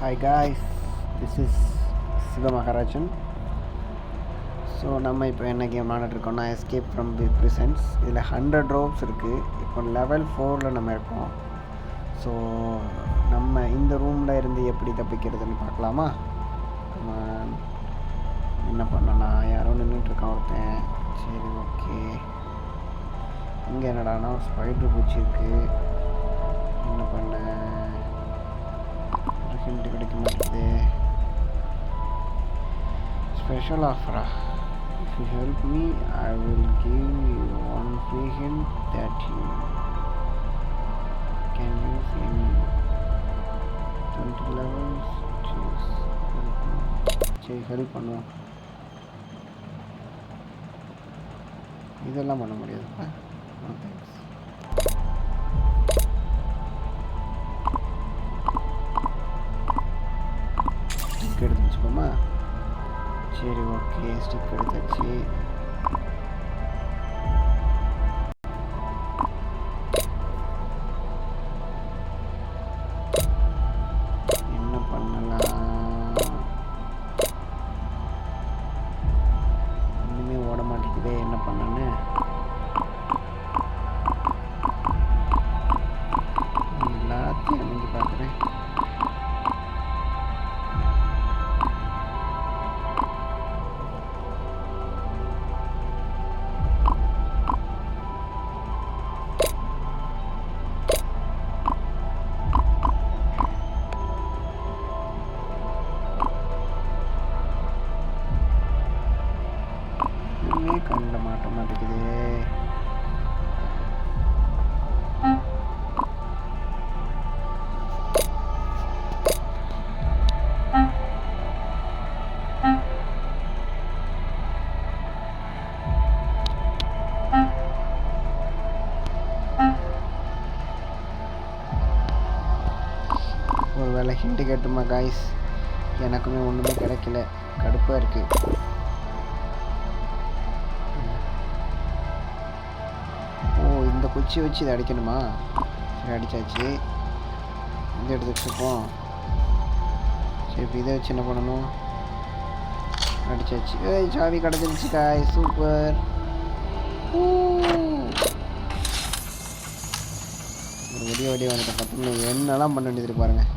Hi guys, this is Sivamaharajan. So நம்ம இப்போ என்ன கேம் விளாண்டுட்ருக்கோம்னா எஸ்கேப் ஃப்ரம் தி ப்ரிசன்ஸ். இதில் 100 ரோப்ஸ் இருக்குது. இப்போ லெவல் 4 நம்ம இருக்கோம். ஸோ நம்ம இந்த ரூமில் இருந்து எப்படி தப்பிக்கிறதுன்னு பார்க்கலாமா? நம்ம என்ன பண்ணலாம், யாரோ நின்றுட்டுருக்கான் ஒருத்தன். சரி, ஓகே. இங்கே என்னடானா ஸ்பைடர் பூச்சி இருக்குது. என்ன பண்ண ஹிண்ட் கிடைக்க மாட்டேது. Special ஆஃபரா? If you help me, I will give you one free hint that you can use in 20 levels. Choose help me. சரி, ஹெல்ப் பண்ணுவோம். இதெல்லாம் பண்ண முடியாதுப்பா. No thanks. ஸ்டிக் எடுத்து வச்சுக்கோமா. சரி, ஓகே. ஸ்டிக் எடுத்தாச்சு. என்ன பண்ணலாம்? ஒன்றுமே ஓட மாட்டேங்குதே. என்ன பண்ணன்னு எல்லாத்தையும் அமைஞ்சு பார்க்குறேன். கண்ணில் மாட்ட மாட்டேங்குது. ஒரு வேளை ஹிண்ட் கேட்டுமா காய்ஸ்? எனக்குமே ஒன்றுமே கிடைக்கல. கடுப்பாக இருக்குது. இந்த குச்சி வச்சு இதை அடிக்கணுமா? சரி, அடித்தாச்சு. இதை எடுத்து வச்சுப்போம். சரி, இப்போ இதை வச்சு என்ன பண்ணணும்? அடித்தாச்சு. சாவி கிடச்சிருச்சு காய். சூப்பர். ஒரு வடிய வந்துட்டேன். பார்த்தீங்கன்னா என்னெல்லாம் பண்ண வேண்டியது பாருங்கள்.